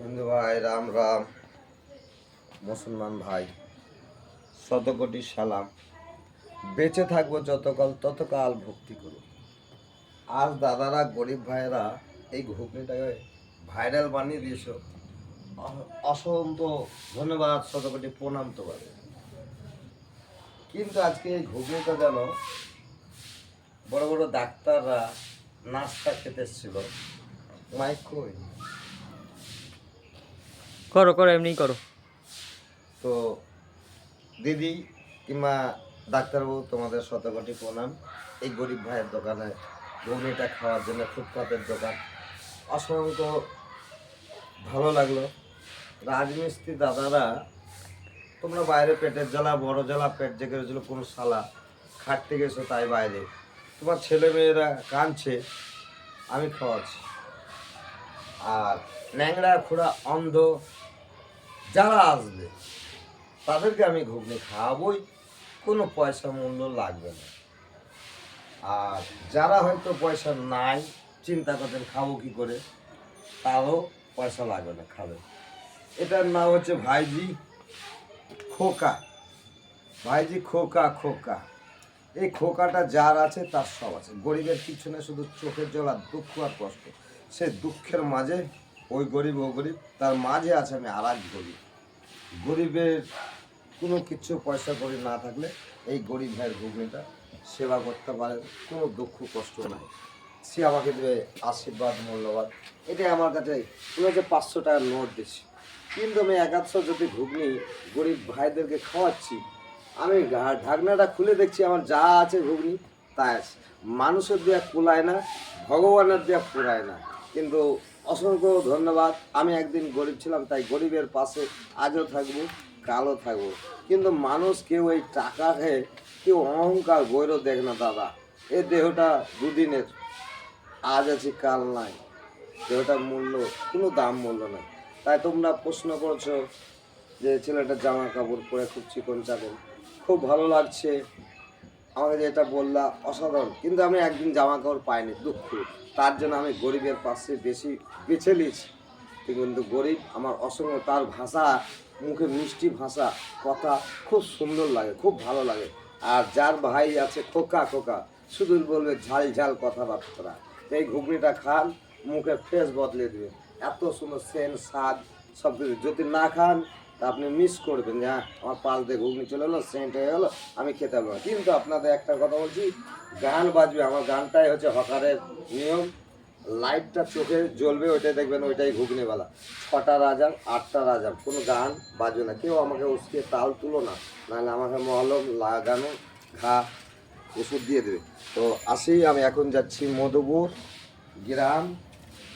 হিন্দু ভাই রাম রাম, মুসলমান ভাই শত কোটি সালাম। বেঁচে থাকবো যতকাল ততকাল ভক্তি করুন। আজ দাদারা গরিব ভাইয়েরা এই ঘুগনিটাকে ভাইরাল বানিয়ে দিয়েছ, অসংখ্য ধন্যবাদ, শত কোটি প্রণাম তোমার। কিন্তু আজকে এই ঘুগনিটা যেন বড় বড় ডাক্তাররা নাস্তা খেতে এসেছিল। মাইক কই? করো করো, এমনি করো। তো দিদি কিংবা ডাক্তারবাবু, তোমাদের শত কোটি প্রণাম। এই গরিব ভাইয়ের দোকানে ঘুগনিটা খাওয়ার জন্য, ফুটপাতের দোকান, অসংখ্য ভালো লাগলো। রাজমিস্ত্রি দাদারা, তোমরা বাইরে পেটের জ্বালা, বড় জ্বালা, পেট জেগে গেছিলো, কোনো শালা খাটতে গেছো তাই বাইরে, তোমার ছেলে মেয়েরা কাঁদছে, আমি খাওয়াচ্ছি। আর ন্যাংরা খোড়া অন্ধ যারা আসবে তাদেরকে আমি ঘুগনি খাওয়াবই, কোনো পয়সা মূল্য লাগবে না। আর যারা হয়তো পয়সা নাই, চিন্তা করতেন খাবো কি করে, তারও পয়সা লাগবে না, খাবে। এটার নাম হচ্ছে ভাইজি খোকা। ভাইজি খোকা খোকা। এই খোকাটা যার আছে তার সব আছে। গরিবের কিছু না, শুধু চোখের জল আর দুঃখ আর কষ্ট। সে দুঃখের মাঝে ওই গরিব, ও গরিব, তার মাঝে আছে আমি আর এক গরিব। গরিবের কোনো কিছু পয়সা করি না থাকলে এই গরিব ভাইয়ের ঘুগনিটা সেবা করতে পারেন, কোনো দুঃখ কষ্ট নাই। সে আমাকে দেবে আশীর্বাদ, মূল্যবাদ। এটাই আমার কাছে মনে হচ্ছে 500 টাকার নোট দিচ্ছি। কিন্তু আমি 1-100 যদি ঘুগনি গরিব ভাইদেরকে খাওয়াচ্ছি, আমি ঢাকনাটা খুলে দেখছি আমার যা আছে ঘুগনি তাই আছে। মানুষের দেওয়া কুলায় না, ভগবানের দেওয়া পুরায় না। কিন্তু অসংখ্য ধন্যবাদ। আমি একদিন গরিব ছিলাম, তাই গরিবের পাশে আজও থাকবো, কালও থাকবো। কিন্তু মানুষ কেউ এই টাকা খেয়ে কেউ অহংকার গৌরব দেখ না দাদা। এই দেহটা দুদিনের, আজ আছে কাল নাই। দেহটার মূল্য কোনো দাম মূল্য নাই। তাই তোমরা প্রশ্ন করছো যে ছেলেটা জামা কাপড় পরে খুব চিকন চাকন, খুব ভালো লাগছে আমাকে যেটা বললা, অসাধারণ। কিন্তু আমি একদিন জামা কাপড় পাইনি, দুঃখ। তার জন্য আমি গরিবের পাশে বেশি বেছে নিয়েছি। কিন্তু গরিব আমার অসংখ্য, তার ভাষা, মুখে মিষ্টি ভাষা, কথা খুব সুন্দর লাগে, খুব ভালো লাগে। আর যার ভাই আছে খোকা খোকা, শুধু বলবে ঝাল ঝাল কথাবার্তা। এই ঘুগনিটা খান, মুখে ফেস বদলে দেবে। এত সুন্দর সেন্ট, স্বাদ সব কিছু। যদি না খান তা আপনি মিস করবেন যে হ্যাঁ আমার পাল দিয়ে ঘুগনি চলে এলো, সেন্ট হয়ে গেলো, আমি খেতে পারবো না। কিন্তু আপনাদের একটা কথা বলছি, গান বাজবে। আমার গানটাই হচ্ছে হকারের নিয়ম। লাইটটা চোখে জ্বলবে, ওইটাই দেখবেন, ওইটাই ঘুগনিওয়ালা। 6টা রাজার 8টা রাজার, কোনো গান বাজবে না। কেউ আমাকে উসকে তাল তুলো না, নাহলে আমাকে মলম লাগানো ঘা ওষুধ দিয়ে দেবে। তো আসি, আমি এখন যাচ্ছি মধুপুর গ্রাম।